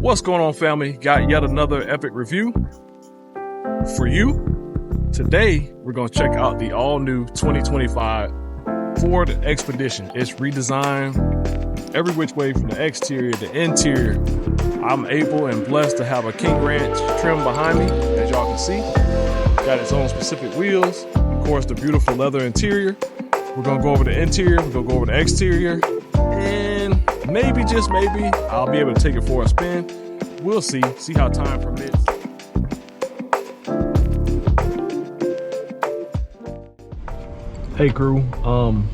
What's going on, family? Got yet another epic review for you. Today, we're going to check out the all-new 2025 Ford Expedition. It's redesigned every which way from the exterior to interior. I'm able and blessed to have a King Ranch trim behind me, as y'all can see. Got its own specific wheels. Of course, the beautiful leather interior. We're going to go over the interior. We're going to go over the exterior. And maybe, just maybe, I'll be able to take it for a spin. We'll see how time permits. Hey crew, I'm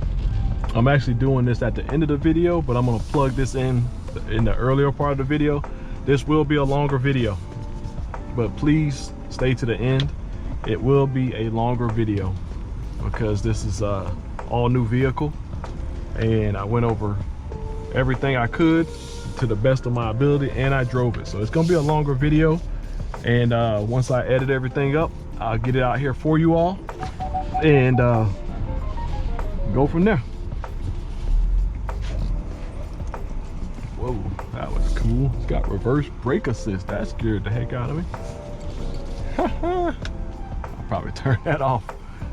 actually doing this at the end of the video, but I'm gonna plug this in the earlier part of the video. This will be a longer video, but please stay to the end. It will be a longer video because this is a all new vehicle and I went over everything I could to the best of my ability, and I drove it. So it's gonna be a longer video, and once I edit everything up, I'll get it out here for you all and go from there. Whoa, that was cool. It's got reverse brake assist. That scared the heck out of me. I'll probably turn that off.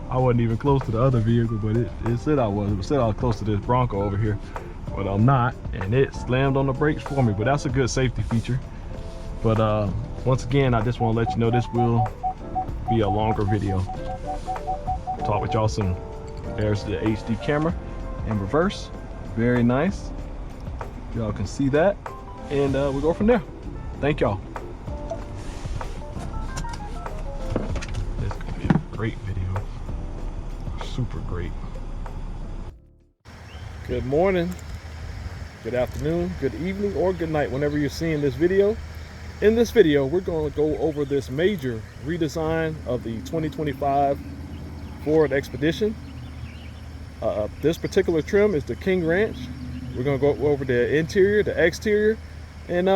I wasn't even close to the other vehicle, but it said I was. It said I was close to this Bronco over here, but I'm not, and it slammed on the brakes for me. But that's a good safety feature. But once again, I just want to let you know this will be a longer video. Talk with y'all soon. There's the HD camera in reverse. Very nice. Y'all can see that, and we'll go from there. Thank y'all. This is gonna be a great video. Super great. Good morning, good afternoon, good evening, or good night whenever you're seeing this video. In this video, we're going to go over this major redesign of the 2025 Ford Expedition. This particular trim is the King Ranch. We're going to go over the interior, the exterior, and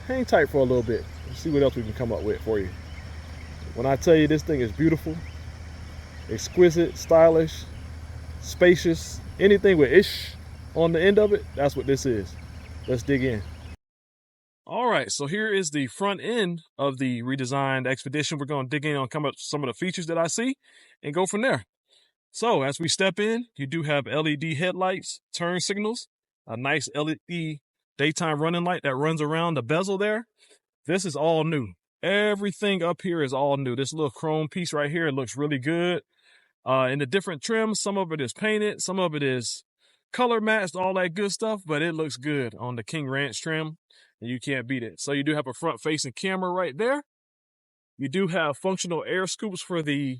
hang tight for a little bit. Let's see what else we can come up with for you. When I tell you this thing is beautiful, exquisite, stylish, spacious, anything with ish on the end of it, that's what this is. Let's dig in. All right, so here is the front end of the redesigned Expedition. We're going to dig in on some of the features that I see and go from there. So as we step in, you do have LED headlights, turn signals, a nice LED daytime running light that runs around the bezel there. This is all new. Everything up here is all new. This little chrome piece right here, it looks really good. In the different trims, some of it is painted, some of it is color matched, all that good stuff, but it looks good on the King Ranch trim, and you can't beat it. So you do have a front-facing camera right there. You do have functional air scoops for the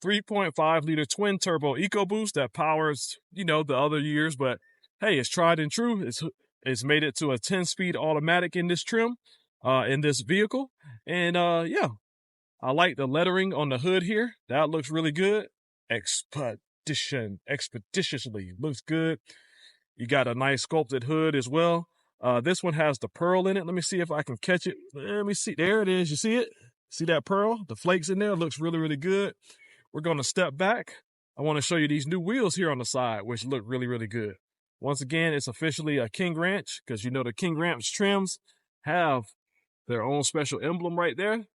3.5 liter twin turbo EcoBoost that powers, the other years, but hey, it's tried and true. It's made it to a 10-speed automatic in this trim, in this vehicle. And yeah, I like the lettering on the hood here. That looks really good. Expeditiously looks good. You got a nice sculpted hood as well. This one has the pearl in it. Let me see if I can catch it. Let me see. There it is. You see it? See that pearl? The flakes in there. Looks really, really good. We're going to step back. I want to show you these new wheels here on the side, which look really, really good. Once again, it's officially a King Ranch, because the King Ranch trims have their own special emblem right there.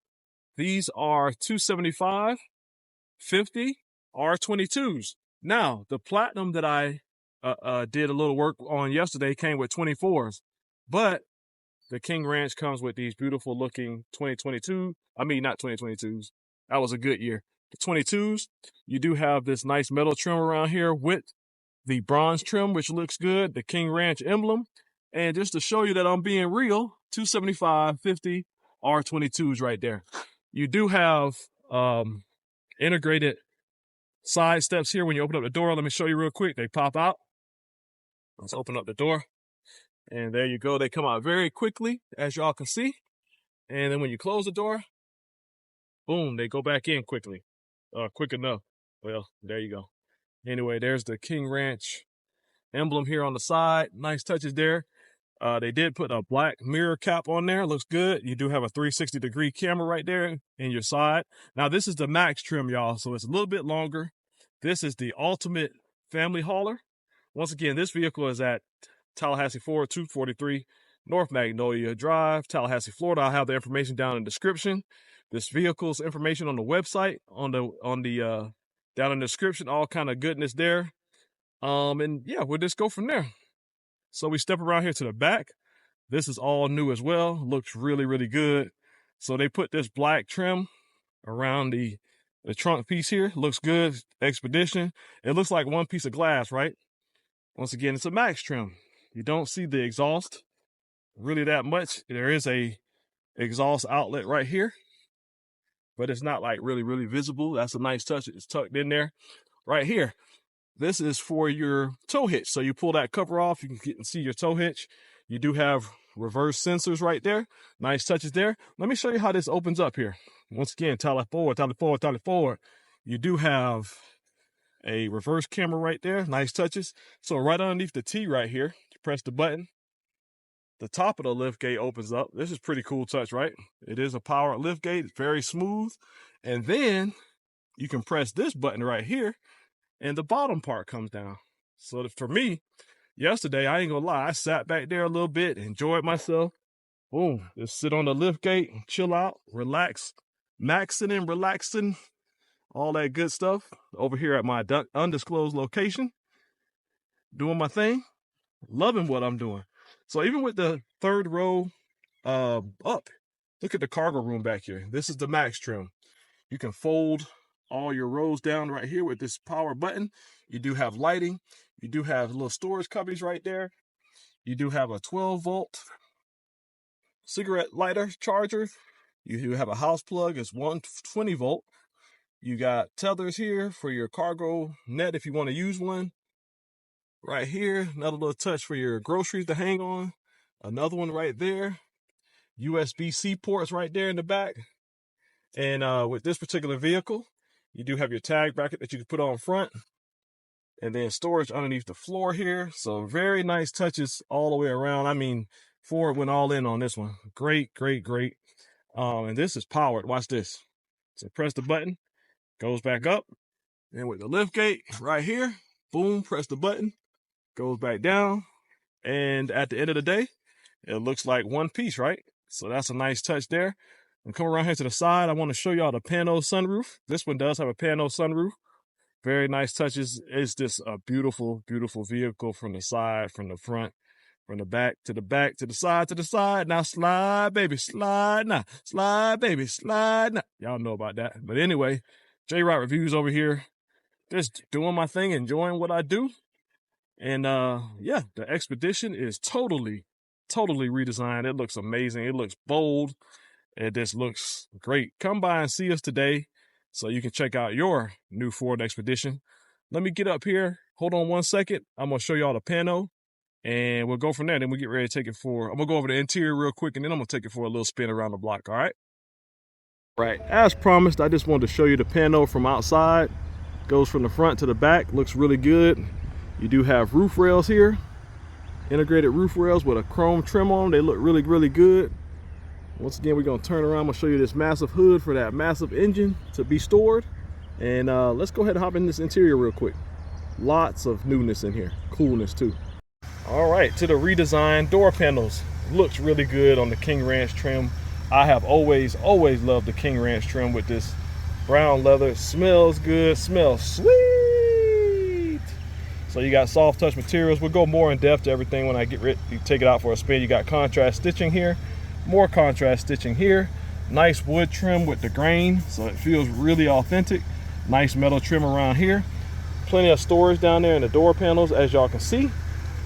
These are 275, 50 R22s. Now, the Platinum that I did a little work on yesterday came with 24s, but the King Ranch comes with these beautiful looking 2022. I mean, not 2022s. That was a good year. The 22s, you do have this nice metal trim around here with the bronze trim, which looks good, the King Ranch emblem. And just to show you that I'm being real, 275, 50 R22s right there. You do have integrated side steps here when you open up the door. Let me show you real quick. They pop out. Let's open up the door. And there you go. They come out very quickly, as y'all can see. And then when you close the door, boom, they go back in quickly. Quick enough. Well, there you go. Anyway, there's the King Ranch emblem here on the side. Nice touches there. They did put a black mirror cap on there. Looks good. You do have a 360-degree camera right there in your side. Now, this is the max trim, y'all, so it's a little bit longer. This is the ultimate family hauler. Once again, this vehicle is at Tallahassee Ford 243 North Magnolia Drive, Tallahassee, Florida. I'll have the information down in the description. This vehicle's information on the website, down in the description, all kind of goodness there. And yeah, we'll just go from there. So we step around here to the back. This is all new as well. Looks really, really good. So they put this black trim around the trunk piece here. Looks good. Expedition. It looks like one piece of glass, right? Once again, it's a max trim. You don't see the exhaust really that much. There is a exhaust outlet right here, but it's not like really, really visible. That's a nice touch. It's tucked in there. Right here, this is for your tow hitch. So you pull that cover off, you can get and see your tow hitch. You do have reverse sensors right there. Nice touches there. Let me show you how this opens up here. Once again, tally forward, tally forward, tally forward. You do have a reverse camera right there. Nice touches. So right underneath the T right here, you press the button. The top of the lift gate opens up. This is pretty cool touch, right? It is a powered lift gate. It's very smooth. And then you can press this button right here and the bottom part comes down. So for me, yesterday, I ain't gonna lie, I sat back there a little bit, enjoyed myself. Boom, just sit on the lift gate, chill out, relax, maxing and relaxing, all that good stuff over here at my undisclosed location, doing my thing, loving what I'm doing. So even with the third row up, look at the cargo room back here. This is the max trim. You can fold all your rows down right here with this power button. You do have lighting. You do have little storage cubbies right there. You do have a 12-volt cigarette lighter charger. You do have a house plug. It's 120-volt. You got tethers here for your cargo net if you want to use one. Right here, another little touch for your groceries to hang on. Another one right there. USB-C ports right there in the back. And with this particular vehicle, you do have your tag bracket that you can put on front. And then storage underneath the floor here. So very nice touches all the way around. I mean, Ford went all in on this one. Great, great, great. And this is powered. Watch this. So press the button, goes back up. And with the lift gate right here, boom, press the button, goes back down. And at the end of the day, it looks like one piece, right? So that's a nice touch there. And come around here to the side, I want to show y'all the pano sunroof. This one does have a pano sunroof. Very nice touches. It's just a beautiful, beautiful vehicle from the side, from the front, from the back, to the side, to the side. Now slide, baby, slide now. Slide, baby, slide now. Y'all know about that. But anyway, JRideReviews over here. Just doing my thing, enjoying what I do. And yeah, the Expedition is totally redesigned. It looks amazing. It looks bold. It just looks great. Come by and see us today so you can check out your new Ford Expedition. Let me get up here. Hold on one second. I'm going to show y'all the pano and we'll go from there. Then we'll get ready to take it for, I'm going to go over the interior real quick and then I'm going to take it for a little spin around the block. All right. Right. As promised, I just wanted to show you the pano from outside. Goes from the front to the back. Looks really good. You do have roof rails here. Integrated roof rails with a chrome trim on them. They look really, really good. Once again, we're going to turn around. I'm going to show you this massive hood for that massive engine to be stored. And let's go ahead and hop in this interior real quick. Lots of newness in here. Coolness too. All right, to the redesigned door panels. Looks really good on the King Ranch trim. I have always loved the King Ranch trim with this brown leather. It smells good, smells sweet. So you got soft touch materials. We'll go more in depth to everything when I get ready to take it out for a spin. You got contrast stitching here. More contrast stitching here. Nice wood trim with the grain, so it feels really authentic. Nice metal trim around here. Plenty of storage down there in the door panels, as y'all can see.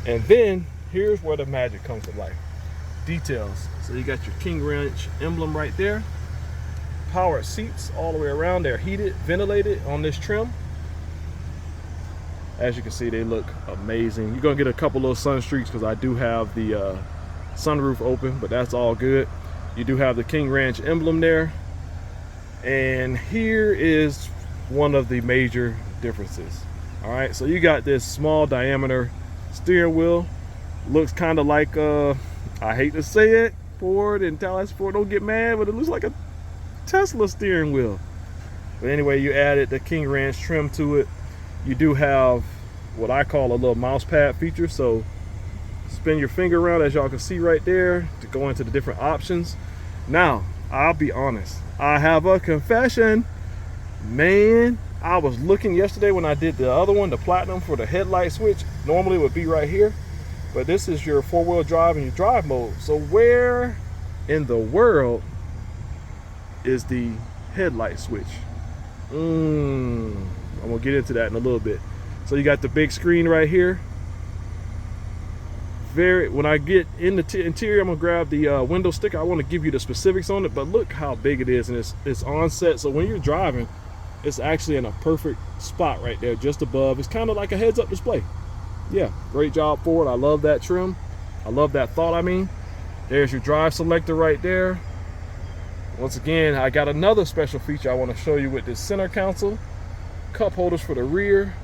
And then here's where the magic comes to life. Details. So you got your King Ranch emblem right there. Powered seats all the way around. They're heated, ventilated on this trim. As you can see, they look amazing. You're gonna get a couple little sun streaks because I do have the sunroof open, but that's all good. You do have the King Ranch emblem there. And here is one of the major differences. All right, so you got this small diameter steering wheel. Looks kind of like, I hate to say it, Ford and Tallahassee Ford, don't get mad, but it looks like a Tesla steering wheel. But anyway, you added the King Ranch trim to it. You do have what I call a little mouse pad feature. So Spin your finger around, as y'all can see right there, to go into the different options. Now, I'll be honest, I have a confession. Man, I was looking yesterday when I did the other one, the platinum, for the headlight switch. Normally it would be right here, but this is your four-wheel drive and your drive mode. So where in the world is the headlight switch? I'm gonna get into that in a little bit. So you got the big screen right here. When I get in the interior, I'm gonna grab the window sticker. I want to give you the specifics on it, but look how big it is, and it's on set. So when you're driving, it's actually in a perfect spot right there, just above. It's kind of like a heads-up display. Yeah, great job for it. I love that trim. I love that thought. I mean, there's your drive selector right there. Once again, I got another special feature I want to show you with this center console. Cup holders for the rear.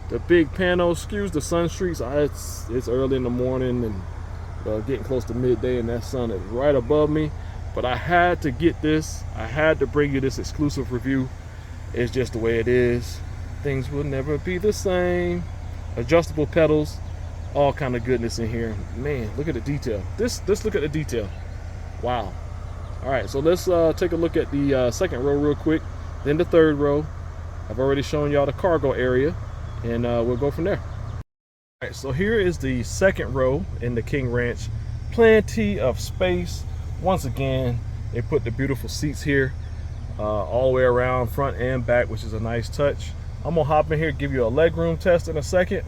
The big panel, excuse the sun streaks. It's early in the morning and getting close to midday, and that sun is right above me. But I had to get this. I had to bring you this exclusive review. It's just the way it is. Things will never be the same. Adjustable pedals, all kind of goodness in here. Man, look at the detail. Let's look at the detail. Wow. All right, so let's take a look at the second row real quick, then the third row. I've already shown y'all the cargo area, and we'll go from there. All right, so here is the second row in the King Ranch. Plenty of space. Once again, they put the beautiful seats here all the way around, front and back, which is a nice touch. I'm gonna hop in here, give you a legroom test in a second.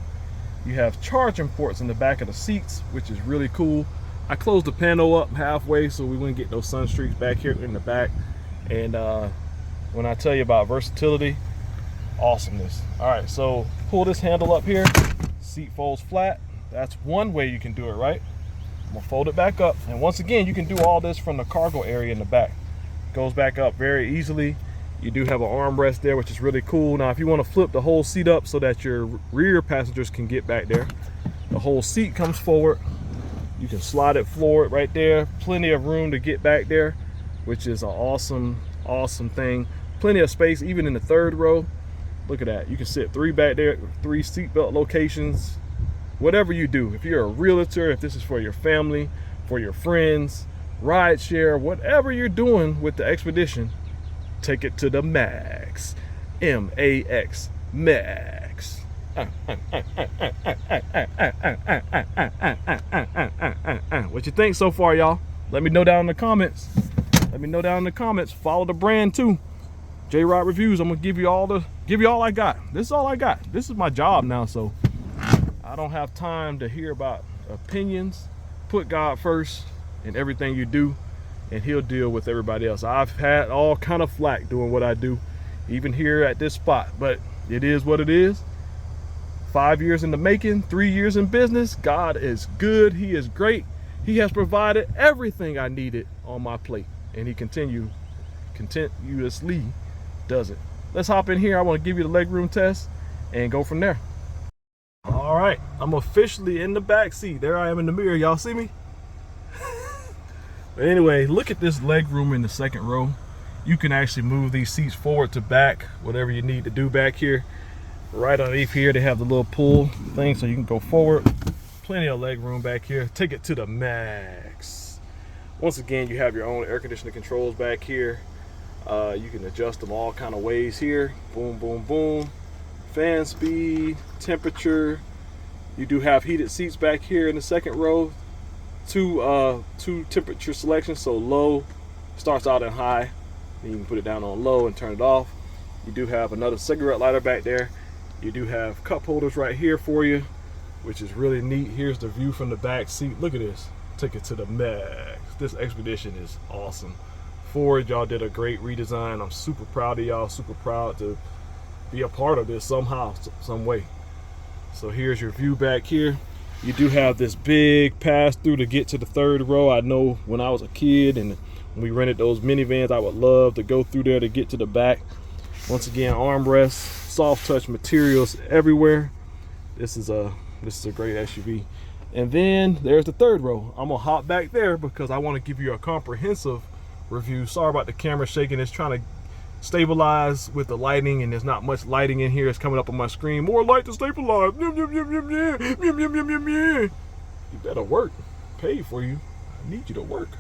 You have charging ports in the back of the seats, which is really cool. I closed the panel up halfway so we wouldn't get those sun streaks back here in the back. And when I tell you about versatility, awesomeness. All right, so pull this handle up here, seat folds flat. That's one way you can do it, right? I'm gonna fold it back up, and once again, you can do all this from the cargo area in the back. Goes back up very easily. You do have an armrest there, which is really cool. Now, if you want to flip the whole seat up so that your rear passengers can get back there, the whole seat comes forward. You can slide it forward right there. Plenty of room to get back there, which is an awesome thing. Plenty of space, even in the third row. Look at that. You can sit three back there, 3 seatbelt locations. Whatever you do, if you're a realtor, if this is for your family, for your friends, ride share, whatever you're doing with the Expedition, take it to the max. M-A-X, max. What you think so far, y'all? Let me know down in the comments. Let me know down in the comments. Follow the brand too. JRideReviews. I'm gonna give you all I got. This is all I got. This is my job now, so I don't have time to hear about opinions. Put God first in everything you do, and he'll deal with everybody else. I've had all kind of flack doing what I do, even here at this spot, but it is what it is. 5 years in the making, 3 years in business. God is good. He is great. He has provided everything I needed on my plate, and he continuously does it. Let's hop in here. I want to give you the legroom test and go from there. All right, I'm officially in the back seat. There I am in the mirror. Y'all see me? But anyway, look at this legroom in the second row. You can actually move these seats forward to back, whatever you need to do back here. Right underneath here, they have the little pull thing so you can go forward. Plenty of leg room back here. Take it to the max. Once again, you have your own air conditioning controls back here. You can adjust them all kind of ways here. Boom, boom, boom. Fan speed, temperature. You do have heated seats back here in the second row. Two temperature selections, so low starts out in high. Then you can put it down on low and turn it off. You do have another cigarette lighter back there. You do have cup holders right here for you, which is really neat. Here's the view from the back seat. Look at this. Take it to the max. This Expedition is awesome. Ford, y'all did a great redesign. I'm super proud of y'all. Super proud to be a part of this somehow, some way. So here's your view back here. You do have this big pass through to get to the third row. I know when I was a kid and when we rented those minivans, I would love to go through there to get to the back. Once again, armrests, soft touch materials everywhere. This is a great SUV. And then there's the third row. I'm gonna hop back there because I want to give you a comprehensive review. Sorry about the camera shaking. It's trying to stabilize with the lighting, and there's not much lighting in here. It's coming up on my screen. More light to stabilize. You You better work. Paid for you. I need you to work.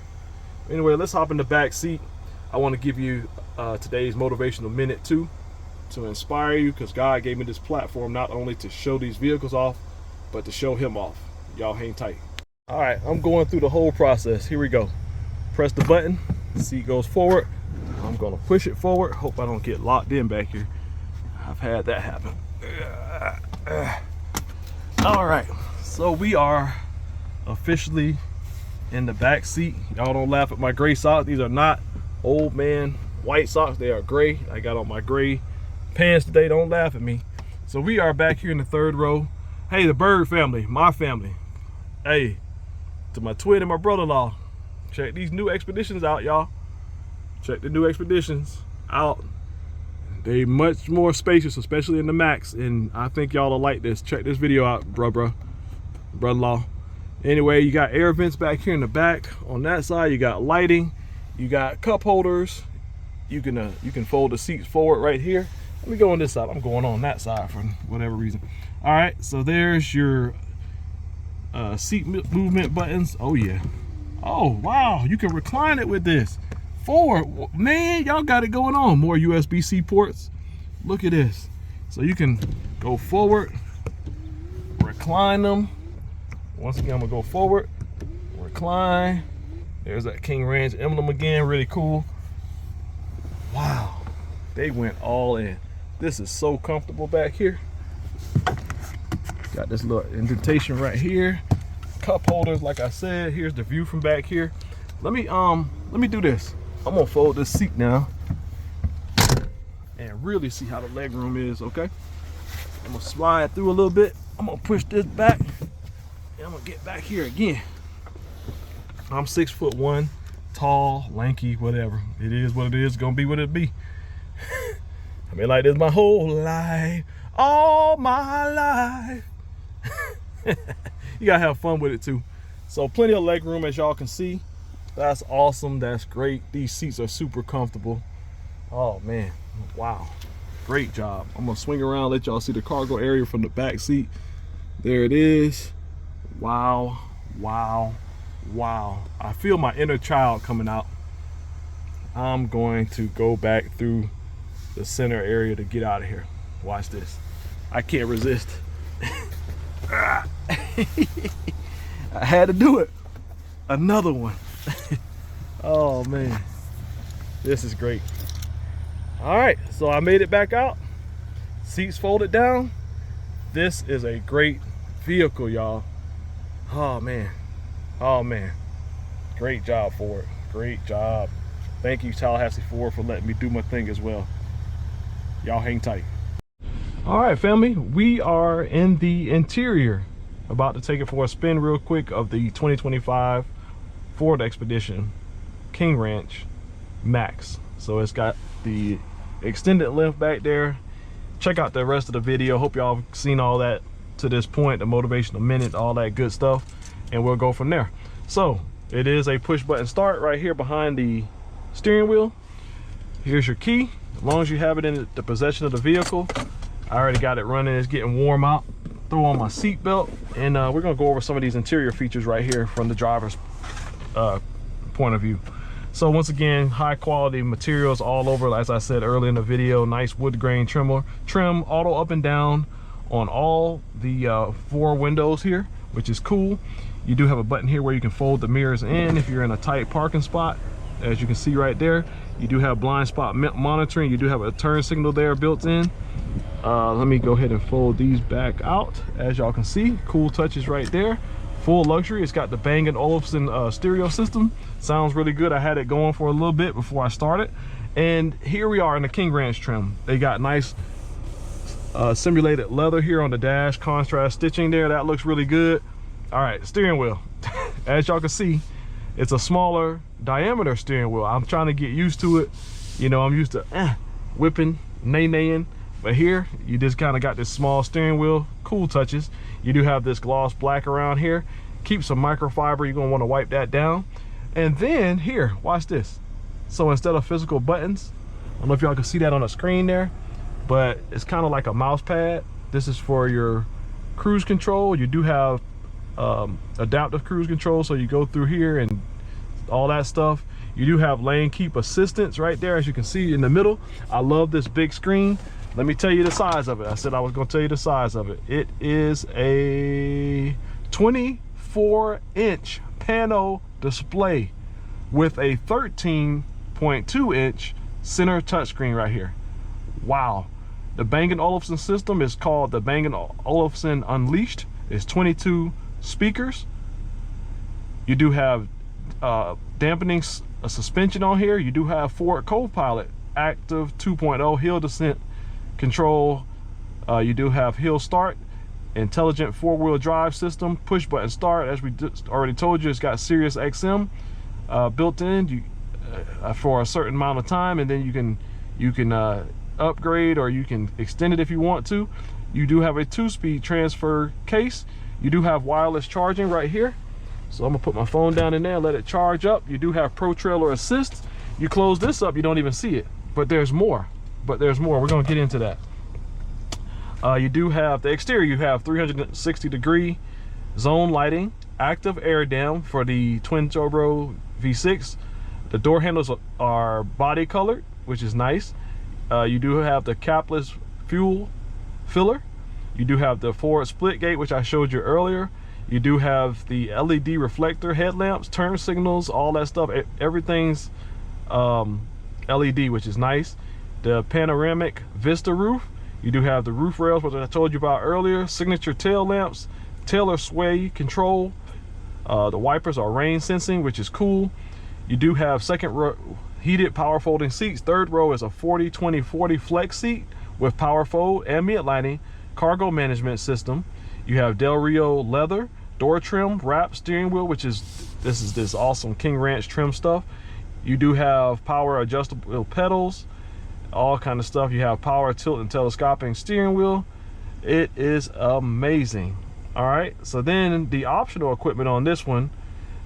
Anyway, let's hop in the back seat. I want to give you today's motivational minute to inspire you, because God gave me this platform not only to show these vehicles off, but to show him off. Y'all hang tight. All right, I'm going through the whole process. Here we go. Press the button, seat goes forward. I'm gonna push it forward. Hope I don't get locked in back here. I've had that happen. All right, so we are officially in the back seat. Y'all don't laugh at my gray socks. These are not old man white socks. They are gray. I got on my gray pants today. Don't laugh at me. So we are back here in the third row. Hey, the Bird family, my family. Hey, to my twin and my brother-in-law, check these new Expeditions out, y'all. Check the new Expeditions out. They much more spacious, especially in the Max, and I think y'all will like this. Check this video out, brother-in-law. Anyway, you got air vents back here in the back. On that side, you got lighting. You got cup holders. You can fold the seats forward right here. Let me go on this side. I'm going on that side for whatever reason. All right, so there's your seat movement buttons. Oh yeah. Oh wow, you can recline it with this. Forward, man, y'all got it going on. More USB-C ports. Look at this. So you can go forward, recline them. Once again, I'm gonna go forward, recline. There's that King Ranch emblem again, really cool. Wow, they went all in. This is so comfortable back here. Got this little indentation right here. Cup holders, like I said. Here's the view from back here. Let me do this. I'm gonna fold this seat now and really see how the leg room is, okay? I'm gonna slide through a little bit. I'm gonna push this back and I'm gonna get back here again. I'm 6'1", tall, lanky, whatever. It is what it is, gonna be what it be. I've been like this my whole life, all my life. You gotta have fun with it too. So plenty of leg room, as y'all can see. That's awesome, that's great. These seats are super comfortable. Oh man, wow, great job. I'm gonna swing around, let y'all see the cargo area from the back seat. There it is. Wow, wow, wow. I feel my inner child coming out. I'm going to go back through the center area to get out of here. Watch this. I can't resist. I had to do it. Another one. Oh man, this is great. All right, so I made it back out. Seats folded down. This is a great vehicle, y'all. Oh man, oh man, great job, Ford. Great job. Thank you, Tallahassee Ford, for letting me do my thing as well. Y'all hang tight. All right, family, we are in the interior, about to take it for a spin real quick of the 2025 Ford Expedition King Ranch Max. So it's got the extended length back there. Check out the rest of the video. Hope y'all have seen all that to this point, the motivational minute, all that good stuff, and we'll go from there. So it is a push button start right here behind the steering wheel. Here's your key. As long as you have it in the possession of the vehicle. I already got it running. It's getting warm out. Throw on my seat belt, and we're gonna go over some of these interior features right here from the driver's point of view. So once again, high quality materials all over. As I said earlier in the video, nice wood grain trim, auto up and down on all the 4 windows here, which is cool. You do have a button here where you can fold the mirrors in if you're in a tight parking spot. As you can see right there, you do have blind spot monitoring. You do have a turn signal there built in. Let me go ahead and fold these back out. As y'all can see, cool touches right there. Full luxury. It's got the Bang & Olufsen stereo system. Sounds really good. I had it going for a little bit before I started. And here we are in the King Ranch trim. They got nice simulated leather here on the dash, contrast stitching there. That looks really good. All right, steering wheel. As y'all can see, it's a smaller diameter steering wheel. I'm trying to get used to it. You know, I'm used to whipping, nay-naying. But here, you just kind of got this small steering wheel. Cool touches. You do have this gloss black around here. Keep some microfiber. You're going to want to wipe that down. And then here, watch this. So instead of physical buttons, I don't know if y'all can see that on the screen there, but it's kind of like a mouse pad. This is for your cruise control. You do have adaptive cruise control, so you go through here and all that stuff. You do have lane keep assistance right there, as you can see in the middle. I love this big screen. Let me tell you the size of it. I said I was going to tell you the size of it. It is a 24-inch panel display with a 13.2-inch center touchscreen right here. Wow. The Bang & Olufsen system is called the Bang & Olufsen Unleashed. It's 22 speakers. You do have dampening suspension on here. You do have Ford Co-Pilot active 2.0 hill descent control. You do have hill start, intelligent 4-wheel drive system, push button start. As we already told you, it's got Sirius XM built in for a certain amount of time, and then you can upgrade, or you can extend it if you want to. You do have a 2-speed transfer case. You do have wireless charging right here. So I'm gonna put my phone down in there, let it charge up. You do have Pro Trailer Assist. You close this up, you don't even see it, but there's more. We're gonna get into that. You do have the exterior. You have 360-degree zone lighting, active air dam for the twin turbo V6. The door handles are body colored, which is nice. You do have the capless fuel filler. You do have the forward split gate, which I showed you earlier. You do have the LED reflector headlamps, turn signals, all that stuff. Everything's LED, which is nice. The panoramic vista roof. You do have the roof rails, which I told you about earlier. Signature tail lamps, tailor sway control. The wipers are rain sensing, which is cool. You do have second row heated power folding seats. Third row is a 40-20-40 flex seat with power fold, ambient lighting, cargo management system. You have Del Rio leather, door trim, wrap steering wheel, which is this awesome King Ranch trim stuff. You do have power adjustable pedals, all kind of stuff. You have power tilt and telescoping steering wheel. It is amazing. All right, so then the optional equipment on this one,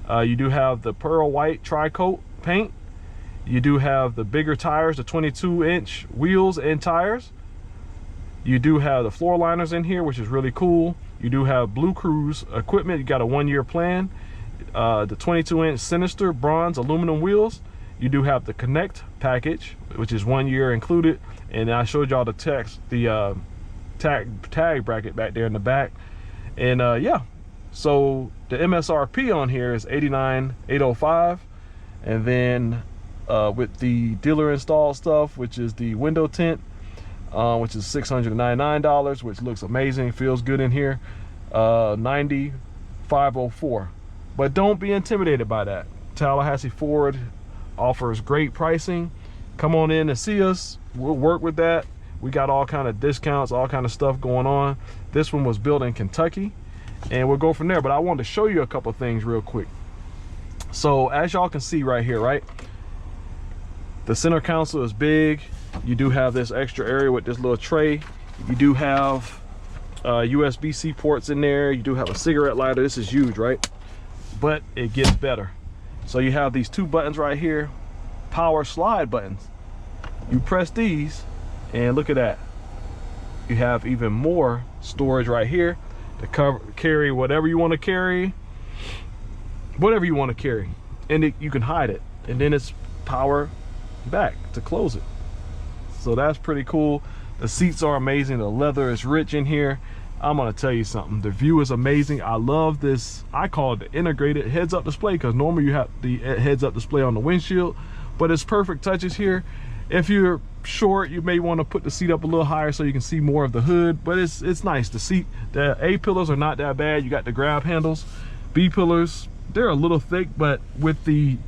you do have the pearl white tri-coat paint. You do have the bigger tires, the 22-inch wheels and tires. You do have the floor liners in here, which is really cool. You do have Blue Cruise equipment. You got a 1-year plan. The 22-inch Sinister bronze aluminum wheels. You do have the Connect package, which is 1 year included. And I showed y'all the tag bracket back there in the back. And yeah, so the MSRP on here is $89,805. And then with the dealer installed stuff, which is the window tint, which is $699, which looks amazing, feels good in here, $90,504. But don't be intimidated by that. Tallahassee Ford offers great pricing. Come on in and see us. We'll work with that. We got all kind of discounts, all kind of stuff going on. This one was built in Kentucky, and we'll go from there. But I wanted to show you a couple things real quick. So as y'all can see right here, right, the center console is big. You do have this extra area with this little tray. You do have USB-C ports in there. You do have a cigarette lighter. This is huge, right? But it gets better. So you have these 2 buttons right here, power slide buttons. You press these and look at that. You have even more storage right here to carry whatever you want to carry, and you can hide it, and then it's power back to close it. So that's pretty cool. The seats are amazing. The leather is rich in here. I'm gonna tell you something, the view is amazing. I love this, I call it the integrated heads-up display, because normally you have the heads-up display on the windshield, but it's perfect touches here. If you're short, you may want to put the seat up a little higher so you can see more of the hood, but it's nice. The seat, the A pillars are not that bad. You got the grab handles. B pillars, they're a little thick, but with the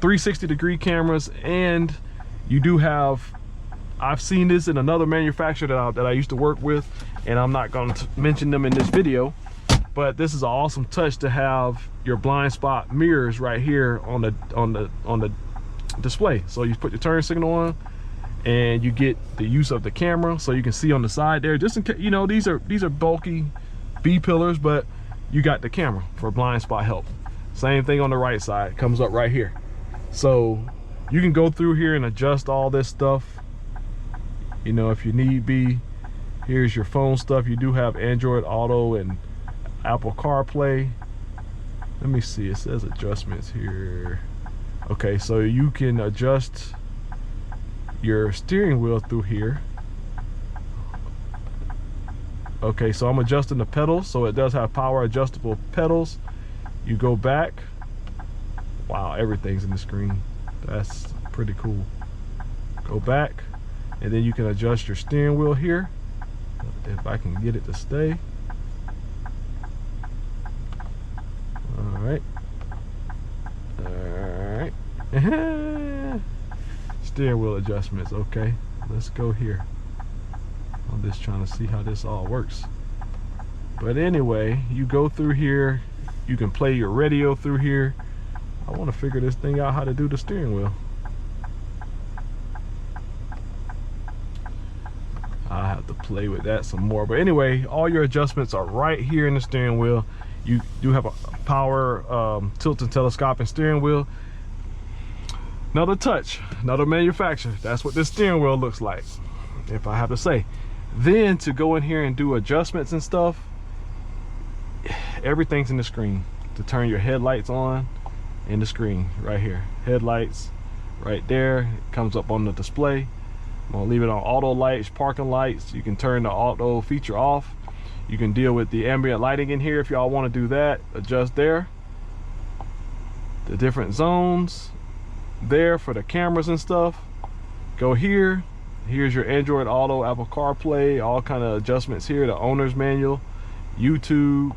360-degree cameras, and you do have, I've seen this in another manufacturer that I used to work with, and I'm not going to mention them in this video, but this is an awesome touch to have your blind spot mirrors right here on the display. So you put your turn signal on, and you get the use of the camera, so you can see on the side there. Just in case, you know, these are bulky B pillars, but you got the camera for blind spot help. Same thing on the right side, it comes up right here. So you can go through here and adjust all this stuff, you know, if you need be. Here's your phone stuff. You do have Android Auto and Apple CarPlay. Let me see, it says adjustments here. Okay, so you can adjust your steering wheel through here. Okay, so I'm adjusting the pedals, so it does have power adjustable pedals. You go back. Wow, everything's in the screen. That's pretty cool. Go back, and then you can adjust your steering wheel here. If I can get it to stay. All right. All right. Steering wheel adjustments. Okay, let's go here. I'm just trying to see how this all works. But anyway, you go through here. You can play your radio through here. I want to figure this thing out, how to do the steering wheel. I have to play with that some more. But anyway, all your adjustments are right here in the steering wheel. You do have a power tilt and telescopic steering wheel. Another touch, another manufacturer. That's what this steering wheel looks like, if I have to say. Then to go in here and do adjustments and stuff, everything's in the screen. To turn your headlights on, in the screen right here. Headlights right there, it comes up on the display. I'm gonna leave it on auto lights, parking lights. You can turn the auto feature off. You can deal with the ambient lighting in here if y'all want to do that. Adjust there. The different zones there for the cameras and stuff. Go here. Here's your Android Auto, Apple CarPlay, all kind of adjustments here. The owner's manual, YouTube,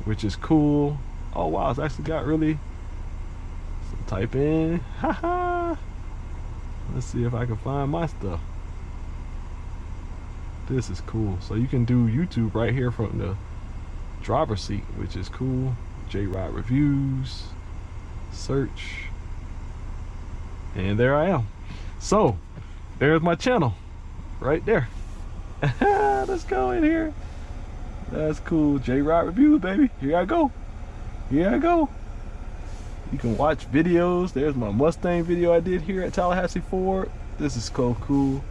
which is cool. Oh wow, it's actually got really, so type in, haha. Let's see if I can find my stuff. This is cool. So you can do YouTube right here from the driver's seat, which is cool. JRideReviews, search, and there I am. So there's my channel right there. Let's go in here. That's cool. JRideReviews, baby. Here I go. Here I go. You can watch videos. There's my Mustang video I did here at Tallahassee Ford. This is so cool.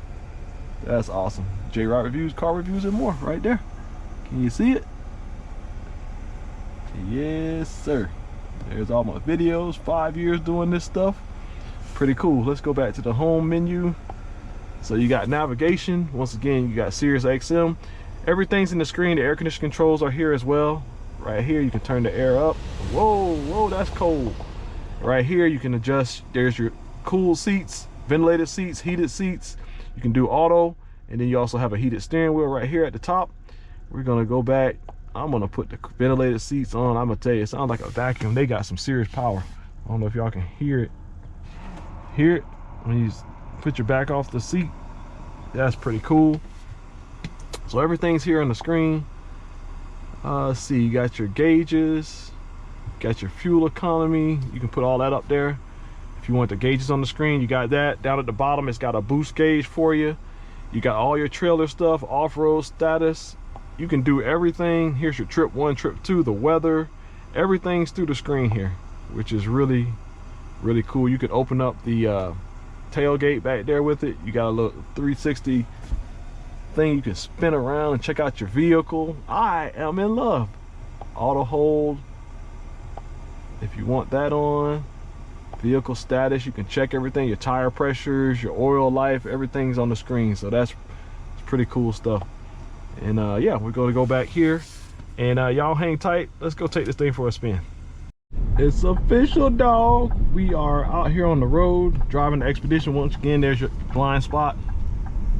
That's awesome. JRideReviews, car reviews, and more right there. Can you see it? Yes, sir. There's all my videos. 5 years doing this stuff. Pretty cool. Let's go back to the home menu. So you got navigation. Once again, you got Sirius XM. Everything's in the screen. The air conditioning controls are here as well. Right here, you can turn the air up. Whoa, whoa, that's cold. Right here, you can adjust. There's your cool seats, ventilated seats, heated seats. You can do auto, and then you also have a heated steering wheel right here at the top. We're gonna go back. I'm gonna put the ventilated seats on. I'm gonna tell you, it sounds like a vacuum. They got some serious power. I don't know if y'all can hear it. Hear it when you put your back off the seat. That's pretty cool. So everything's here on the screen. Let's see, you got your gauges, got your fuel economy. You can put all that up there. If you want the gauges on the screen, you got that. Down at the bottom, it's got a boost gauge for you. You got all your trailer stuff, off-road status. You can do everything. Here's your trip 1, trip 2, the weather. Everything's through the screen here, which is really, really cool. You can open up the tailgate back there with it. You got a little 360 thing you can spin around and check out your vehicle. I am in love. Auto hold, if you want that on. Vehicle status, you can check everything, your tire pressures, your oil life, everything's on the screen. So that's pretty cool stuff. And yeah, we're going to go back here, and y'all hang tight. Let's go take this thing for a spin. It's official, dog. We are out here on the road driving the Expedition. Once again, there's your blind spot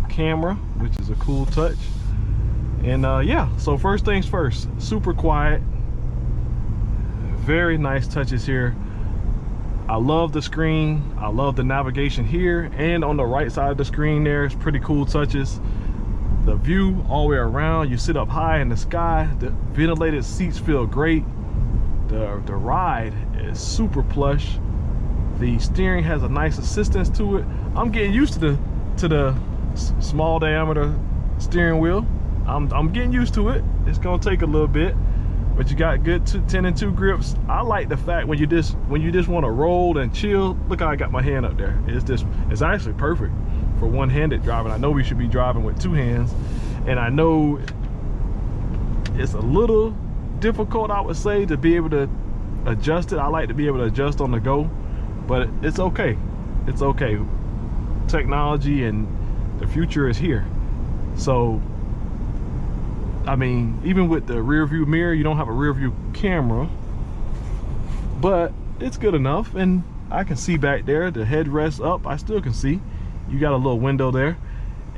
camera, which is a cool touch. And yeah, so first things first, super quiet, very nice touches here. I love the screen. I love the navigation here, and on the right side of the screen there's pretty cool touches. The view all the way around, you sit up high in the sky. The ventilated seats feel great. The ride is super plush. The steering has a nice assistance to it. I'm getting used to the small diameter steering wheel. I'm getting used to it. It's gonna take a little bit, but you got good 10 and 2 grips. I like the fact when you just want to roll and chill. Look how I got my hand up there. It's actually perfect for one-handed driving. I know we should be driving with 2 hands, and I know it's a little difficult, I would say, to be able to adjust it. I like to be able to adjust on the go, but it's okay. It's okay. Technology and the future is here. So I mean, even with the rear view mirror, you don't have a rear view camera, but it's good enough. And I can see back there, the headrest up, I still can see. You got a little window there.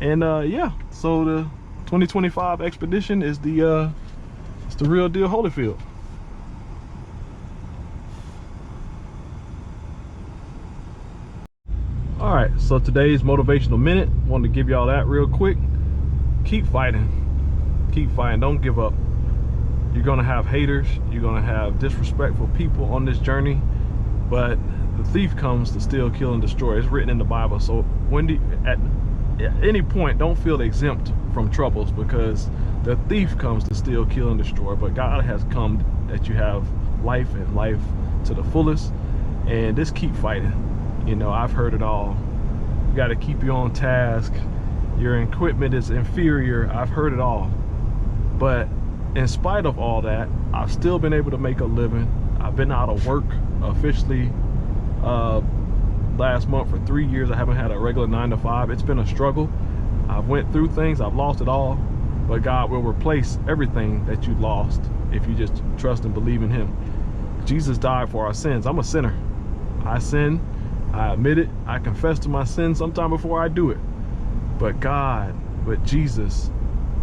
And yeah, so the 2025 Expedition is it's the real deal Holyfield. All right, so today's motivational minute, wanted to give y'all that real quick. Keep fighting. Keep fighting, don't give up. You're gonna have haters, you're gonna have disrespectful people on this journey, but the thief comes to steal, kill, and destroy. It's written in the Bible. So when at any point, don't feel exempt from troubles, because the thief comes to steal, kill, and destroy. But God has come that you have life, and life to the fullest. And just keep fighting. You know, I've heard it all. You got to keep you on task. Your equipment is inferior. I've heard it all. But in spite of all that, I've still been able to make a living. I've been out of work officially last month for 3 years. I haven't had a regular 9-to-5. It's been a struggle. I've went through things. I've lost it all. But God will replace everything that you lost if you just trust and believe in Him. Jesus died for our sins. I'm a sinner. I sin. I admit it. I confess to my sin sometime before I do it. But God, but Jesus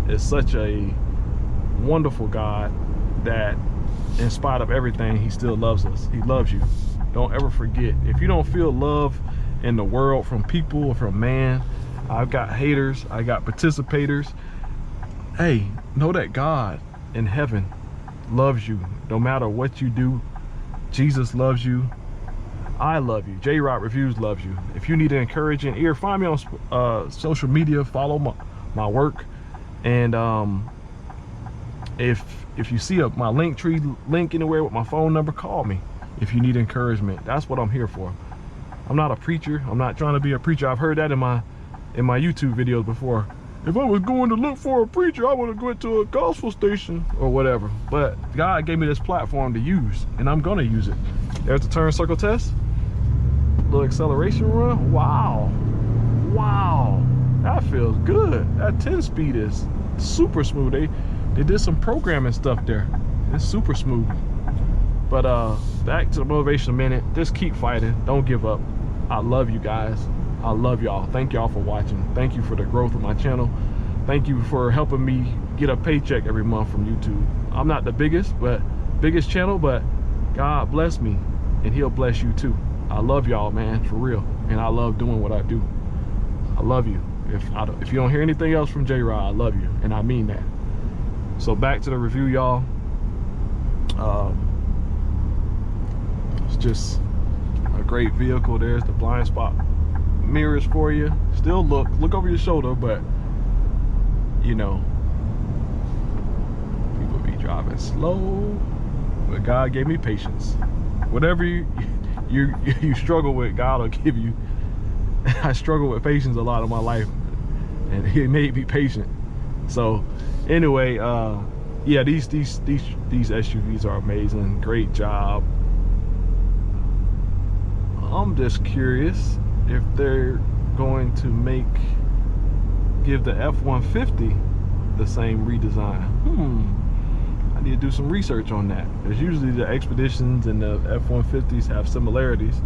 is such a wonderful God that in spite of everything, He still loves us. He loves you. Don't ever forget. If you don't feel love in the world from people or from man, I've got haters, I got participators. Hey, know that God in heaven loves you no matter what you do. Jesus loves you. I love you. JRideReviews loves you. If you need an encouraging ear, find me on social media, follow my work. And if you see my Linktree link anywhere with my phone number, call me if you need encouragement. That's what I'm here for. I'm not a preacher. I'm not trying to be a preacher. I've heard that in my YouTube videos before. If I was going to look for a preacher, I would have went to a gospel station or whatever. But God gave me this platform to use, and I'm gonna use it. There's the turn circle test. Little acceleration run. Wow. Wow. That feels good. That 10-speed is super smooth. They did some programming stuff there. It's super smooth. But back to the motivational minute. Just keep fighting. Don't give up. I love you guys. I love y'all. Thank y'all for watching. Thank you for the growth of my channel. Thank you for helping me get a paycheck every month from YouTube. I'm not the biggest channel, but God bless me, and He'll bless you too. I love y'all, man, for real. And I love doing what I do. I love you. If you don't hear anything else from JRide, I love you, and I mean that. So back to the review, y'all. It's just a great vehicle. There's the blind spot mirrors for you. Still look over your shoulder, but you know, people be driving slow, but God gave me patience. Whatever you struggle with, God will give you. I struggle with patience a lot of my life, and He made me patient. So anyway, yeah, these SUVs are amazing. Great job. I'm just curious if they're going to give the F-150 the same redesign. I need to do some research on that. There's usually the Expeditions and the F-150s have similarities.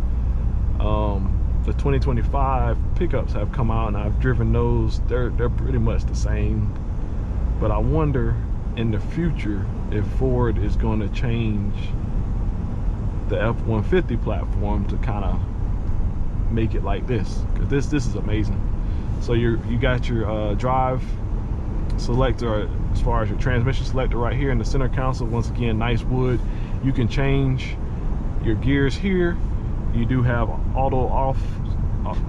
The 2025 pickups have come out, and I've driven those. They're pretty much the same. But I wonder in the future if Ford is going to change the F-150 platform to kind of make it like this, because this is amazing. So you got your drive selector, as far as your transmission selector right here in the center console. Once again, nice wood. You can change your gears here. You do have auto off,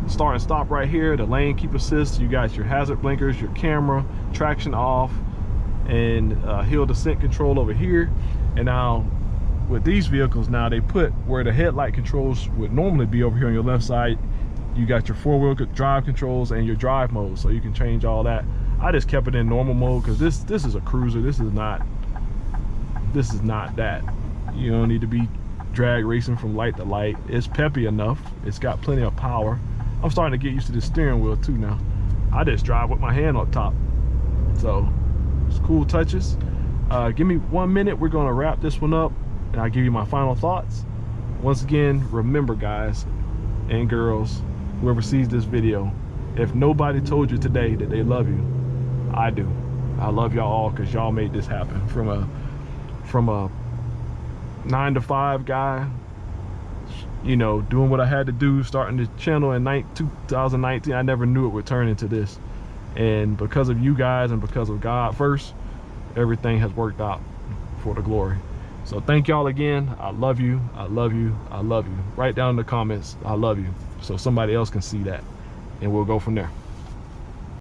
start and stop right here, the lane keep assist. You got your hazard blinkers, your camera, traction off, and hill descent control over here. And now with these vehicles, now they put where the headlight controls would normally be over here on your left side. You got your four-wheel drive controls and your drive mode, so you can change all that. I just kept it in normal mode because this is a cruiser. This is not this is not that. You don't need to be drag racing from light to light. It's peppy enough. It's got plenty of power. I'm starting to get used to the steering wheel too now. I just drive with my hand on top. So it's cool touches. Give me 1 minute. We're gonna wrap this one up and I'll give you my final thoughts. Once again, remember guys and girls, whoever sees this video, if nobody told you today that they love you, I do. I love y'all all because y'all made this happen. From a 9-to-5 guy, you know, doing what I had to do, starting the channel in 2019, I never knew it would turn into this. And because of you guys and because of God first, everything has worked out for the glory. So thank y'all again. I love you. I love you. I love you. Write down in the comments, I love you, so somebody else can see that, and we'll go from there.